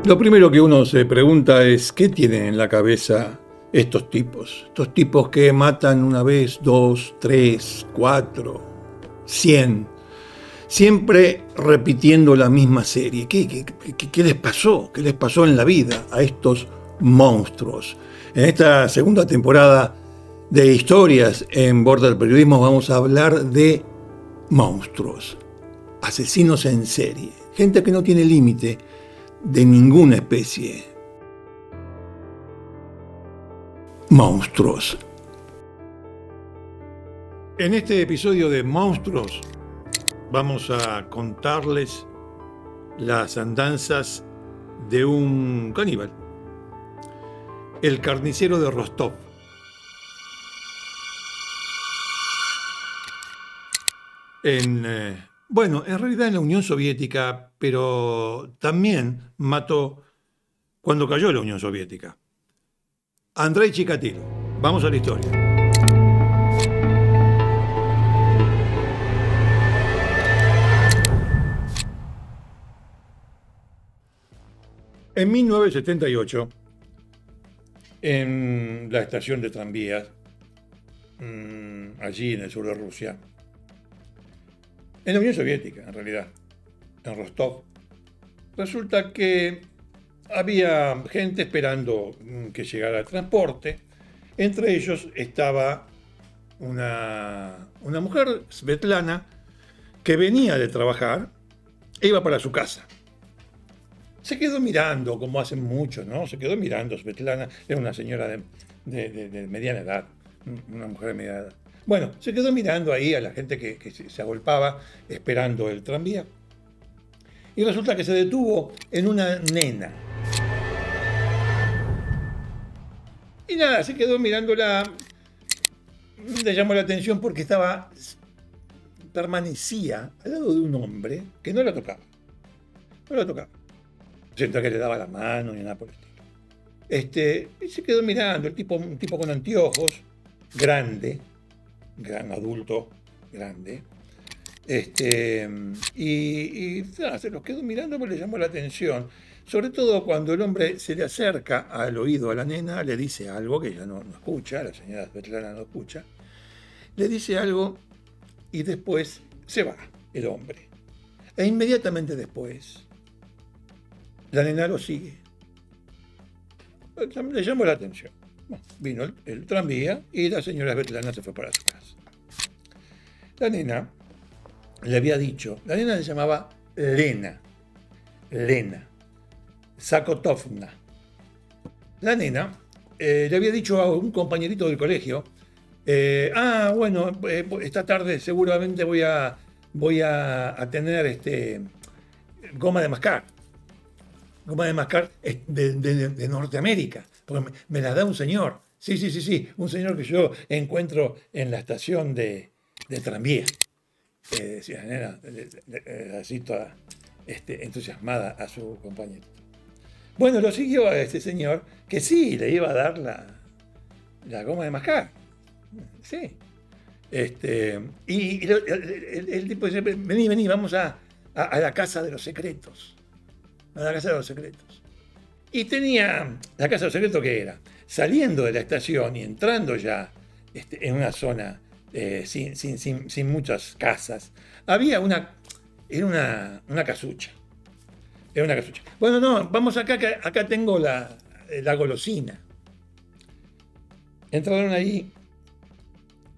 Lo primero que uno se pregunta es, ¿qué tienen en la cabeza estos tipos? Estos tipos que matan una vez, dos, tres, cuatro, 100, siempre repitiendo la misma serie. ¿Qué les pasó? ¿Qué les pasó en la vida a estos monstruos? En esta segunda temporada de Historias en Border Periodismo vamos a hablar de monstruos, asesinos en serie, gente que no tiene límite de ninguna especie. Monstruos. En este episodio de Monstruos vamos a contarles las andanzas de un caníbal, el carnicero de Rostov. En realidad en la Unión Soviética, pero también mató cuando cayó la Unión Soviética. Andrei Chikatilo. Vamos a la historia. En 1978, en la estación de tranvías, allí en el sur de Rusia, en la Unión Soviética, en realidad, en Rostov, resulta que había gente esperando que llegara el transporte. Entre ellos estaba una mujer, Svetlana, que venía de trabajar e iba para su casa. Se quedó mirando, como hacen muchos, ¿no? Se quedó mirando. Svetlana era una señora de mediana edad, una mujer de mediana edad. Bueno, se quedó mirando ahí a la gente que se agolpaba esperando el tranvía. Y resulta que se detuvo en una nena. Y nada, se quedó mirándola. Le llamó la atención porque permanecía al lado de un hombre que no la tocaba. No la tocaba. Siento que le daba la mano ni nada por el estilo. Y se quedó mirando, un tipo con anteojos, grande, gran adulto, grande. Se los quedó mirando porque le llamó la atención. Sobre todo cuando el hombre se le acerca al oído a la nena, le dice algo que ella no escucha, la señora Svetlana no escucha. Le dice algo y después se va el hombre. E inmediatamente después, la nena lo sigue. Le llamó la atención. Bueno, vino el tranvía y la señora Svetlana se fue para su casa. La nena le había dicho, la nena se llamaba Lena Sakotovna. La nena le había dicho a un compañerito del colegio, esta tarde seguramente voy a tener goma de mascar. Goma de mascar de Norteamérica, porque me la da un señor. Sí, un señor que yo encuentro en la estación de tranvía. Decía la nena, así toda entusiasmada a su compañero. Bueno, lo siguió a este señor, que sí, le iba a dar la goma de mascar. Sí. Y el tipo dice, vení, vamos a la casa de los secretos. A la casa de los secretos. Y tenía, la casa de los secretos, ¿qué era? Saliendo de la estación y entrando ya en una zona sin muchas casas, había una casucha. Era una casucha. Bueno, no, vamos acá, que acá tengo la golosina. Entraron ahí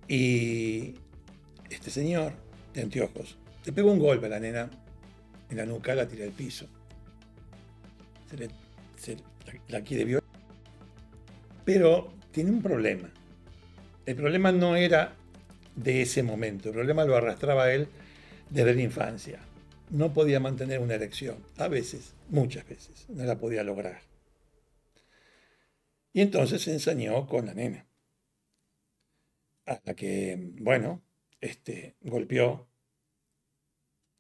y este señor de anteojos le pegó un golpe a la nena en la nuca, la tiró al piso. La quiere violar. Pero tiene un problema. El problema no era de ese momento, el problema lo arrastraba él desde la infancia. No podía mantener una erección, a veces, muchas veces, no la podía lograr. Y entonces se ensañó con la nena, a la que, golpeó,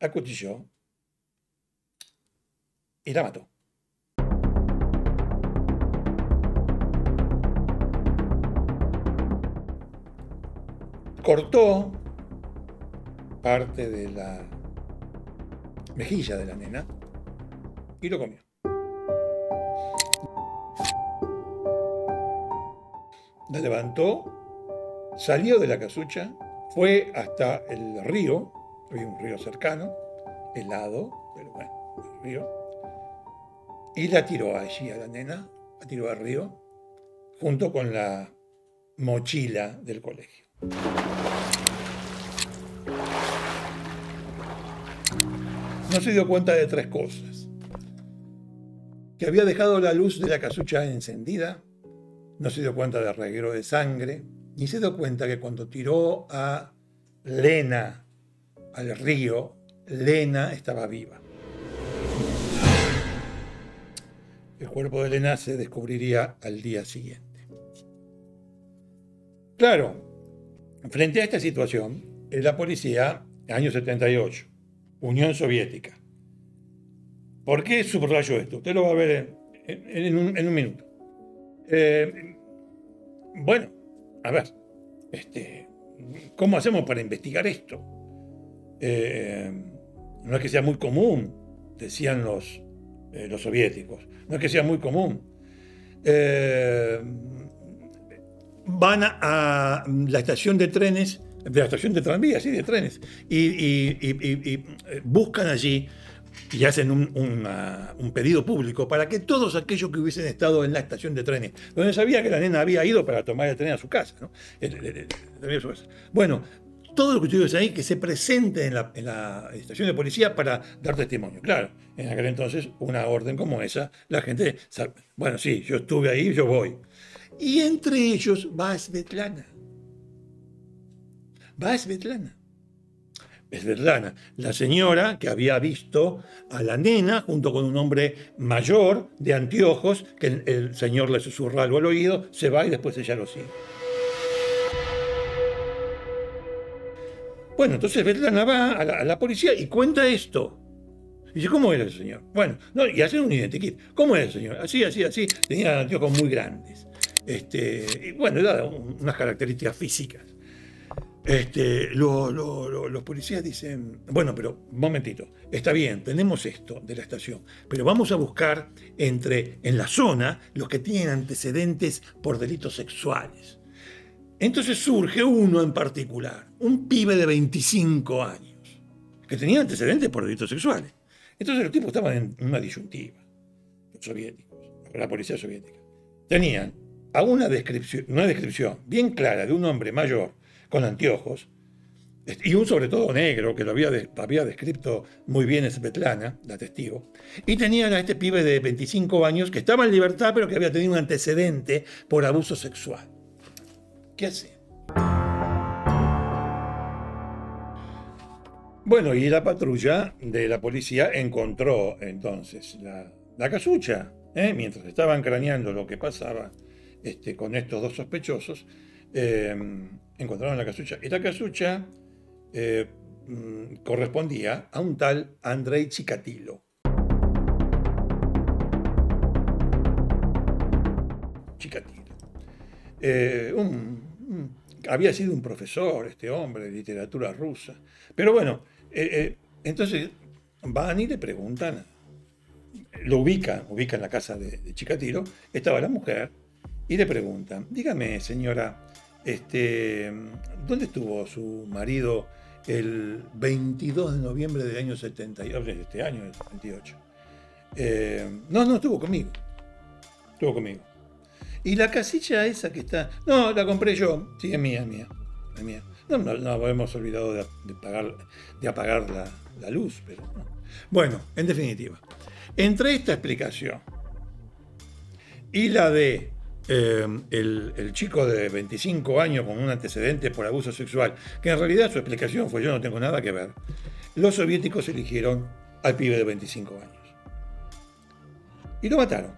acuchilló y la mató. Cortó parte de la mejilla de la nena y lo comió. la levantó, salió de la casucha, fue hasta el río, había un río cercano, helado, pero bueno, el río, y la tiró allí a la nena, la tiró al río, junto con la mochila del colegio. No se dio cuenta de tres cosas: que había dejado la luz de la casucha encendida, no se dio cuenta del reguero de sangre, ni se dio cuenta que cuando tiró a Lena al río, Lena estaba viva. El cuerpo de Lena se descubriría al día siguiente. Claro, frente a esta situación, la policía, año 78, Unión Soviética. ¿Por qué subrayo esto? Usted lo va a ver en un minuto. Bueno, a ver, ¿cómo hacemos para investigar esto? No es que sea muy común, decían los soviéticos, no es que sea muy común. Van a la estación de trenes, de la estación de tranvías, sí, de trenes, y buscan allí y hacen un pedido público para que todos aquellos que hubiesen estado en la estación de trenes, donde sabía que la nena había ido para tomar el tren a su casa, ¿no? Bueno, todo lo que estuvieron ahí, que se presente en la estación de policía para dar testimonio. Claro, en aquel entonces, una orden como esa, la gente sabe, bueno, sí, yo estuve ahí, yo voy. Y entre ellos va Svetlana. Va Svetlana. Svetlana, la señora que había visto a la nena junto con un hombre mayor de anteojos, que el señor le susurra algo al oído, se va y después ella lo sigue. Bueno, entonces Svetlana va a la policía y cuenta esto. Y dice, ¿cómo era el señor? Bueno, no, y hace un identikit. ¿Cómo era el señor? Así, así, así. Tenía anteojos muy grandes. Y bueno, era unas características físicas. Los policías dicen, bueno, pero un momentito, está bien, tenemos esto de la estación, pero vamos a buscar en la zona los que tienen antecedentes por delitos sexuales. Entonces surge uno en particular, un pibe de 25 años, que tenía antecedentes por delitos sexuales. Entonces los tipos estaban en una disyuntiva, los soviéticos, la policía soviética. Tenían una descripción bien clara de un hombre mayor con anteojos, y un sobre todo negro, que lo había descrito muy bien Svetlana, la testigo, y tenían a este pibe de 25 años que estaba en libertad, pero que había tenido un antecedente por abuso sexual. ¿Qué hace? Bueno, y la patrulla de la policía encontró entonces la casucha, mientras estaban craneando lo que pasaba con estos dos sospechosos. Encontraron la casucha. Y la casucha correspondía a un tal Andrei Chikatilo. Había sido un profesor, este hombre, de literatura rusa. Pero bueno, entonces van y le preguntan, lo ubican en la casa de Chikatilo, estaba la mujer, y le preguntan, dígame, señora, ¿dónde estuvo su marido el 22 de noviembre del año 78, de este año, del 78? No, estuvo conmigo. Estuvo conmigo. Y la casilla esa que está, no, la compré yo. Sí, es mía. Es mía. No hemos olvidado de apagar la luz, pero no. Bueno, en definitiva, entre esta explicación y la de el chico de 25 años con un antecedente por abuso sexual, que en realidad su explicación fue yo no tengo nada que ver, los soviéticos eligieron al pibe de 25 años. Y lo mataron.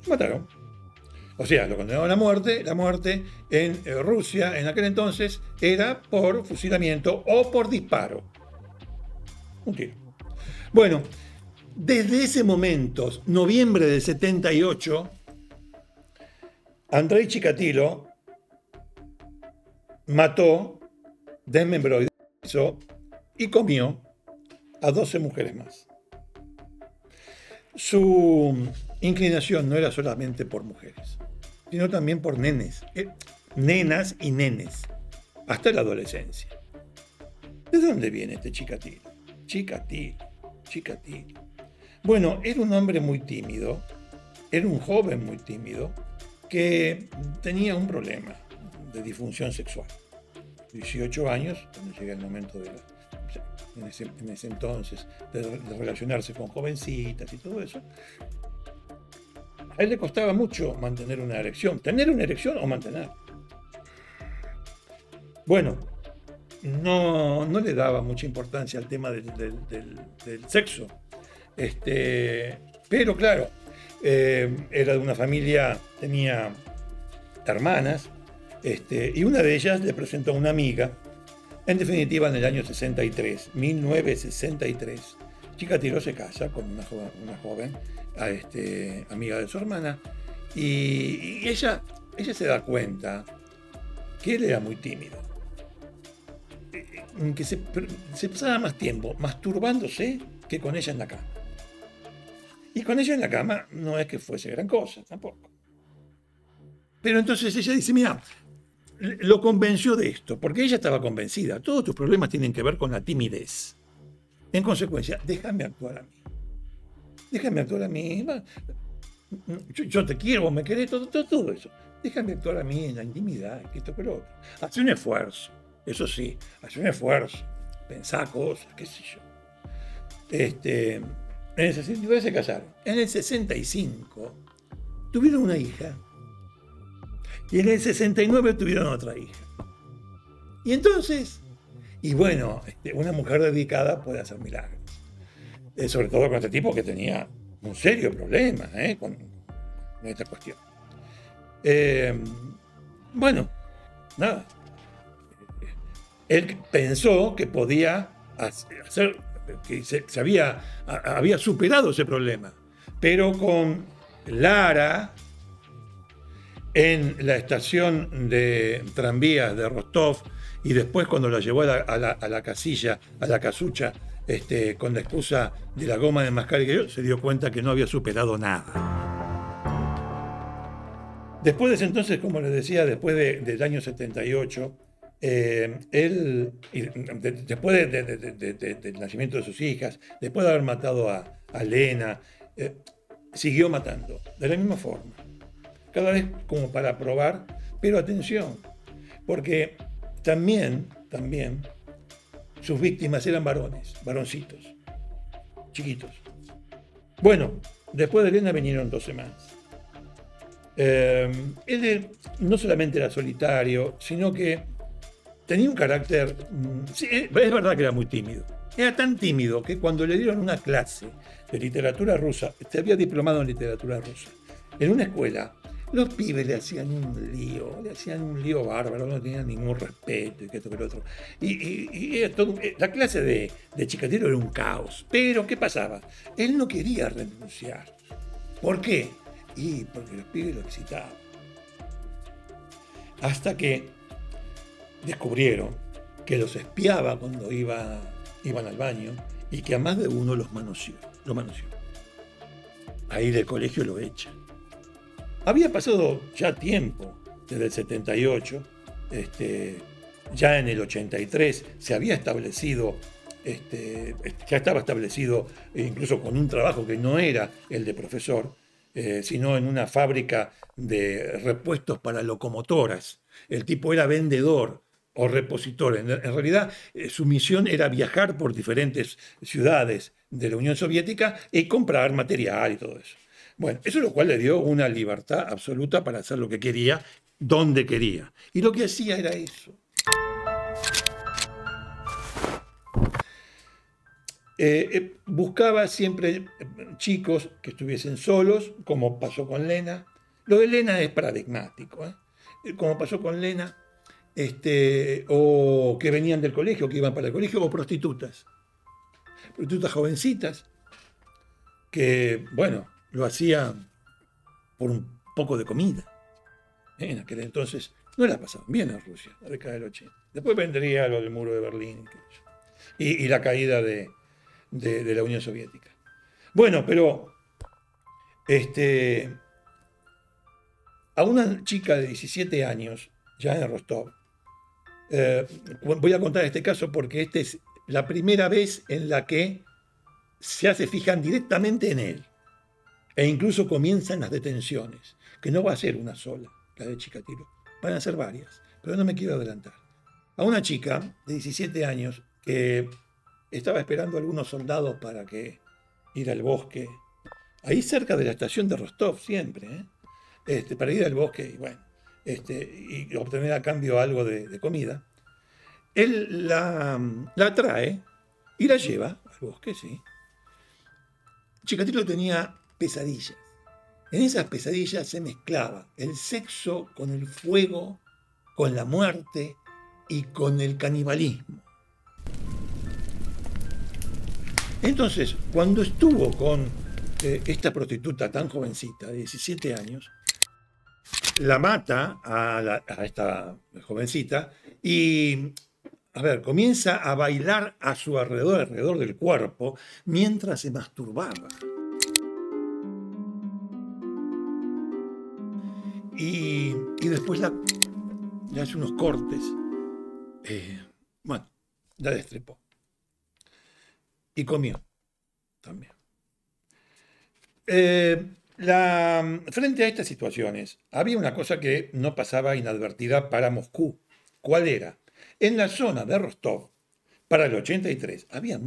Lo mataron. O sea, lo condenaron a muerte. La muerte en Rusia en aquel entonces era por fusilamiento o por disparo. Un tiro. Bueno, desde ese momento, noviembre del 78, Andrei Chikatilo mató, desmembró y comió a 12 mujeres más. Su inclinación no era solamente por mujeres, sino también por nenes, nenas y nenes, hasta la adolescencia. ¿De dónde viene este Chikatilo? Chikatilo, Chikatilo. Bueno, era un hombre muy tímido, era un joven muy tímido, que tenía un problema de disfunción sexual. 18 años, cuando llega el momento en ese entonces, de relacionarse con jovencitas y todo eso, a él le costaba mucho mantener una erección, tener una erección o mantener. Bueno, no le daba mucha importancia al tema del sexo. Pero claro, era de una familia, tenía hermanas, y una de ellas le presentó a una amiga, en definitiva en el año 63, 1963. Chikatilo se casa con una joven amiga de su hermana, y ella se da cuenta que él era muy tímido, que se pasaba más tiempo masturbándose que con ella en la cama. Y con ella en la cama no es que fuese gran cosa, tampoco. Pero entonces ella dice, mira, lo convenció de esto, porque ella estaba convencida, todos tus problemas tienen que ver con la timidez. En consecuencia, déjame actuar a mí. Déjame actuar a mí. Yo te quiero, vos me querés, todo eso. Déjame actuar a mí en la intimidad, que esto que lo otro. Hace un esfuerzo, eso sí, hace un esfuerzo. Pensá cosas, qué sé yo. En el 69 se casaron. En el 65 tuvieron una hija. Y en el 69 tuvieron otra hija. Y entonces, y bueno, una mujer dedicada puede hacer milagros. Sobre todo con este tipo que tenía un serio problema con esta cuestión. Bueno, nada. Él pensó que podía hacer, que había superado ese problema, pero con Lara en la estación de tranvías de Rostov, y después cuando la llevó a la casilla, a la casucha, con la excusa de la goma de mascar, se dio cuenta que no había superado nada. Después de ese entonces, como les decía, después del año 78, él, después del nacimiento de sus hijas, después de haber matado a Lena, siguió matando, de la misma forma. Cada vez como para probar, pero atención, porque también sus víctimas eran varoncitos, chiquitos. Bueno, después de Elena vinieron 12 más. Él no solamente era solitario, sino que tenía un carácter, sí, es verdad que era muy tímido. Era tan tímido que cuando le dieron una clase de literatura rusa, se había diplomado en literatura rusa, en una escuela, los pibes le hacían un lío bárbaro, no tenían ningún respeto y que esto que lo otro. Y era todo, la clase de Chikatilo era un caos. Pero, ¿qué pasaba? Él no quería renunciar. ¿Por qué? Porque los pibes lo excitaban. Hasta que descubrieron que los espiaba cuando iban al baño y que a más de uno lo manoseó. Ahí del colegio lo echan. Había pasado ya tiempo, desde el 78, ya en el 83 se había establecido, ya estaba establecido incluso con un trabajo que no era el de profesor, sino en una fábrica de repuestos para locomotoras. El tipo era vendedor o repositor. En realidad, su misión era viajar por diferentes ciudades de la Unión Soviética y comprar material y todo eso. Bueno, eso es lo cual le dio una libertad absoluta para hacer lo que quería, donde quería. Y lo que hacía era eso. Buscaba siempre chicos que estuviesen solos, como pasó con Lena. Lo de Lena es paradigmático, como pasó con Lena, o que venían del colegio, que iban para el colegio, o prostitutas jovencitas, que, bueno, lo hacían por un poco de comida. En aquel entonces no la pasaban bien en Rusia, la década del 80. Después vendría lo del muro de Berlín y la caída de la Unión Soviética. Bueno, pero este, a una chica de 17 años, ya en Rostov, voy a contar este caso porque esta es la primera vez en la que se fijan directamente en él. E incluso comienzan las detenciones, que no va a ser una sola, la de Chikatilo, van a ser varias, pero no me quiero adelantar. A una chica de 17 años que estaba esperando a algunos soldados para ir al bosque, ahí cerca de la estación de Rostov siempre, para ir al bosque y bueno, y obtener a cambio algo de comida. Él la trae y la lleva al bosque, sí. Chikatilo tenía pesadillas. En esas pesadillas se mezclaba el sexo con el fuego, con la muerte y con el canibalismo. Entonces, cuando estuvo con esta prostituta tan jovencita, de 17 años, la mata a esta jovencita y, a ver, comienza a bailar a su alrededor del cuerpo, mientras se masturbaba. Y después le hace unos cortes. Bueno, la destripó. Y comió también. Frente a estas situaciones, había una cosa que no pasaba inadvertida para Moscú. ¿Cuál era? En la zona de Rostov, para el 83, había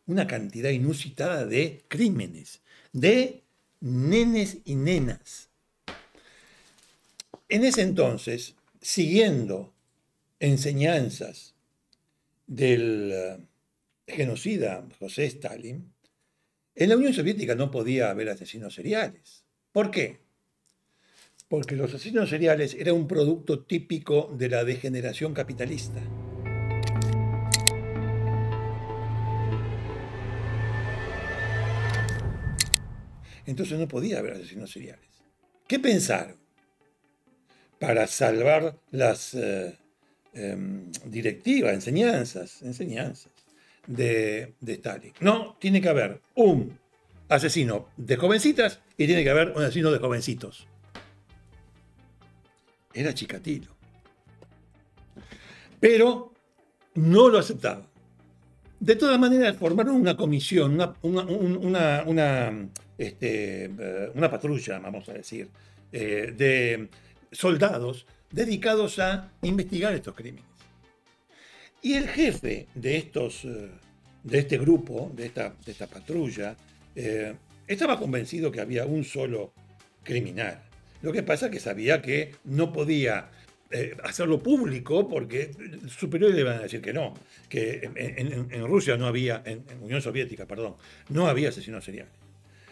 una cantidad inusitada de crímenes, de nenes y nenas. En ese entonces, siguiendo enseñanzas del genocida José Stalin, en la Unión Soviética no podía haber asesinos seriales. ¿Por qué? Porque los asesinos seriales eran un producto típico de la degeneración capitalista. Entonces no podía haber asesinos seriales. ¿Qué pensaron? Para salvar las directivas, enseñanzas de Stalin. No, tiene que haber un asesino de jovencitas y tiene que haber un asesino de jovencitos. Era Chikatilo. Pero no lo aceptaba. De todas maneras, formaron una comisión, una patrulla, vamos a decir, de soldados dedicados a investigar estos crímenes. Y el jefe de este grupo, de esta patrulla, estaba convencido que había un solo criminal. Lo que pasa es que sabía que no podía hacerlo público porque los superiores le iban a decir que no, que en Rusia no había, en Unión Soviética, perdón, no había asesinos seriales.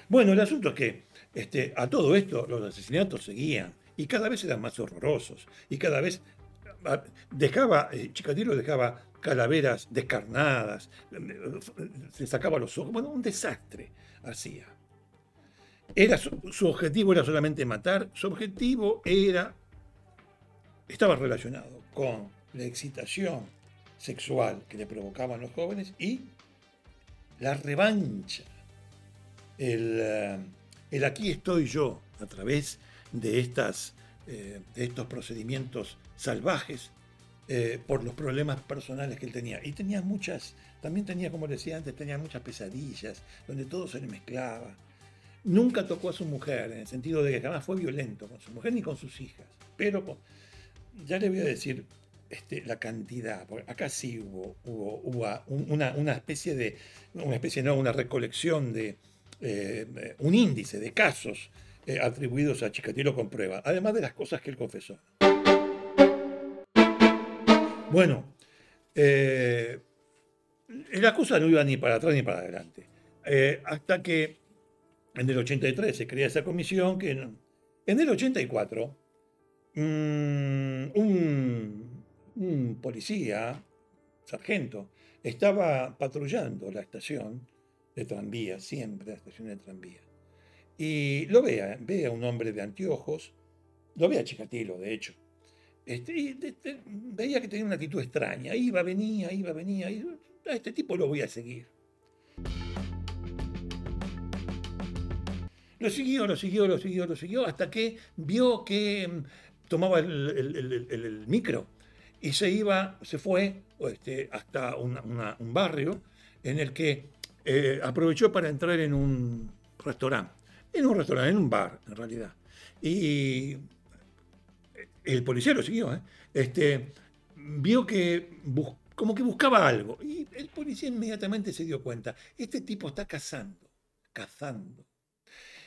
Bueno, el asunto es que a todo esto los asesinatos seguían y cada vez eran más horrorosos y cada vez Chikatilo dejaba calaveras descarnadas, se sacaba los ojos, bueno, un desastre hacía. Su objetivo era solamente matar, su objetivo estaba relacionado con la excitación sexual que le provocaban los jóvenes y la revancha, el aquí estoy yo, a través de estos procedimientos salvajes por los problemas personales que él tenía. Y también tenía, como decía antes, tenía muchas pesadillas, donde todo se le mezclaba. Nunca tocó a su mujer, en el sentido de que jamás fue violento con su mujer ni con sus hijas. Pero ya le voy a decir la cantidad, porque acá sí hubo una recolección de un índice de casos atribuidos a Chikatilo con prueba, además de las cosas que él confesó. Bueno, la cosa no iba ni para atrás ni para adelante, hasta que en el 83 se crea esa comisión que en el 84 un policía, sargento, estaba patrullando la estación de tranvía, siempre la estación de tranvía, y ve a un hombre de anteojos, lo ve a Chikatilo, de hecho, y veía que tenía una actitud extraña, venía, y a este tipo lo voy a seguir. lo siguió, hasta que vio que tomaba el micro y se fue hasta un barrio en el que aprovechó para entrar en un restaurante. En un bar, en realidad. Y el policía lo siguió, ¿eh? Vio que como que buscaba algo. Y el policía inmediatamente se dio cuenta. Este tipo está cazando.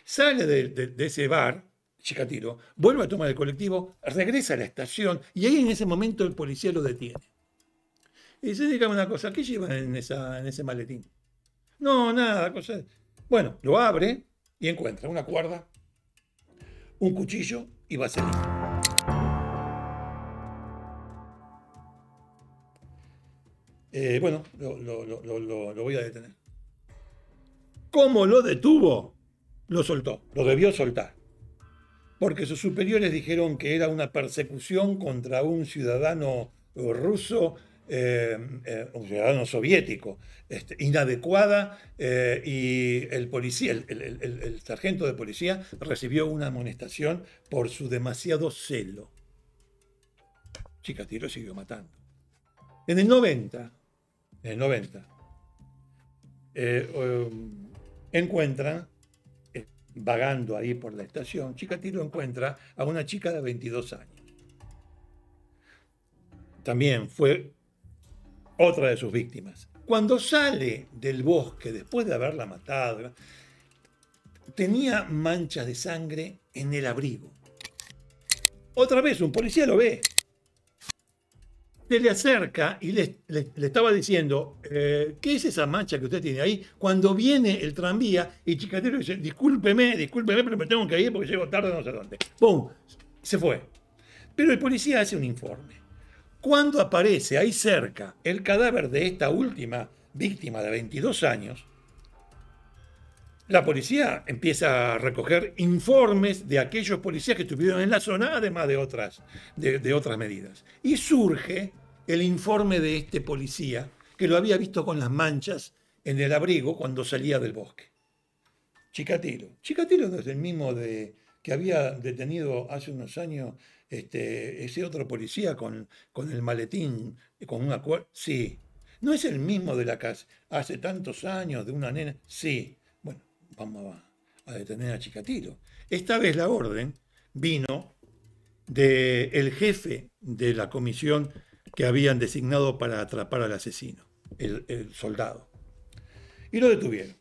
Sale de ese bar, Chikatilo, vuelve a tomar el colectivo, regresa a la estación y ahí en ese momento el policía lo detiene. Y dice, dígame una cosa, ¿qué llevan en ese maletín? No, nada, cosa. Bueno, lo abre y encuentra una cuerda, un cuchillo y vaselina. Bueno, lo voy a detener. ¿Cómo lo detuvo? Lo soltó, lo debió soltar. Porque sus superiores dijeron que era una persecución contra un ciudadano ruso, un ciudadano soviético, inadecuada, y el policía, el sargento de policía recibió una amonestación por su demasiado celo. Chikatilo siguió matando. En el 90, encuentran, vagando ahí por la estación, Chikatilo encuentra a una chica de 22 años. También fue otra de sus víctimas. Cuando sale del bosque, después de haberla matado, tenía manchas de sangre en el abrigo. Otra vez un policía lo ve. Se le acerca y le estaba diciendo, ¿qué es esa mancha que usted tiene ahí? Cuando viene el tranvía y Chikatilo dice, discúlpeme, pero me tengo que ir porque llego tarde no sé dónde. ¡Pum! Se fue. Pero el policía hace un informe. Cuando aparece ahí cerca el cadáver de esta última víctima de 22 años, la policía empieza a recoger informes de aquellos policías que estuvieron en la zona, además de otras medidas. Y surge el informe de este policía, que lo había visto con las manchas en el abrigo cuando salía del bosque. Chikatilo. Chikatilo no es el mismo que había detenido hace unos años ese otro policía con el maletín, con una cuerda. Sí. ¿No es el mismo de la casa hace tantos años, de una nena? Sí. Bueno, vamos a detener a Chikatilo. Esta vez la orden vino del jefe de la comisión que habían designado para atrapar al asesino, el soldado. Y lo detuvieron.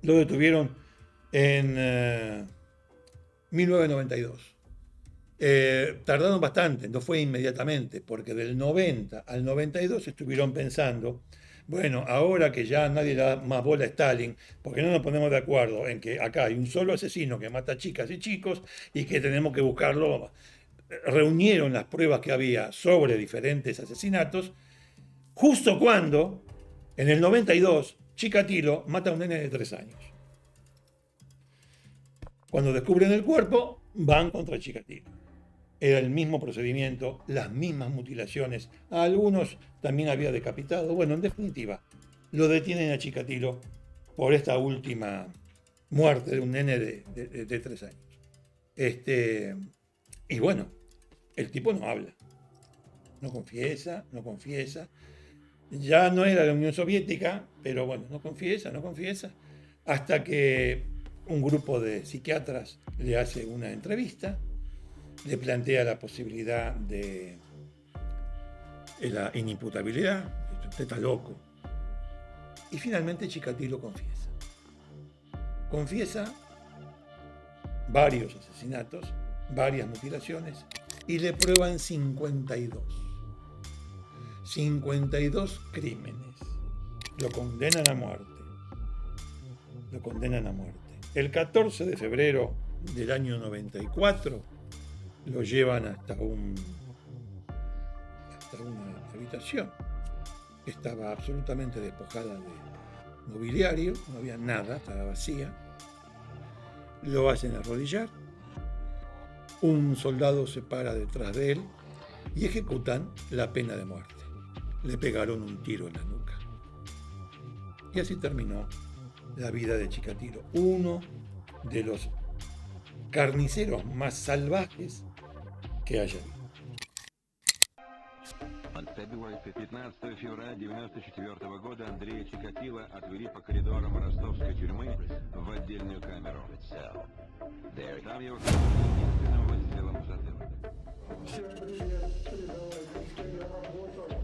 Lo detuvieron en 1992. Tardaron bastante, no fue inmediatamente, porque del 90 al 92 estuvieron pensando, bueno, ahora que ya nadie le da más bola a Stalin, porque no nos ponemos de acuerdo en que acá hay un solo asesino que mata chicas y chicos y que tenemos que buscarlo. Reunieron las pruebas que había sobre diferentes asesinatos, justo cuando, en el 92, Chikatilo mata a un nene de 3 años. Cuando descubren el cuerpo, van contra Chikatilo. Era el mismo procedimiento, las mismas mutilaciones. A algunos también había decapitado. Bueno, en definitiva, lo detienen a Chikatilo por esta última muerte de un nene de 3 años. Y bueno, el tipo no habla. No confiesa. Ya no era la Unión Soviética, pero bueno, no confiesa. Hasta que un grupo de psiquiatras le hace una entrevista, le plantea la posibilidad de la inimputabilidad, usted está loco. Y finalmente Chikatilo confiesa. Confiesa varios asesinatos, varias mutilaciones, y le prueban 52. 52 crímenes. Lo condenan a muerte. El 14 de febrero del año 94 lo llevan hasta una habitación que estaba absolutamente despojada de mobiliario, no había nada, estaba vacía. Lo hacen arrodillar. Un soldado se para detrás de él, y ejecutan la pena de muerte. Le pegaron un tiro en la nuca. Y así terminó la vida de Chikatilo, uno de los carniceros más salvajes que haya habido. В 15 февраля 1994 года Андрея Чикатило отвели по коридорам ростовской тюрьмы в отдельную камеру. Там его единственным выстрелом в затылок. Всем привет, передавайте, с кем я работал.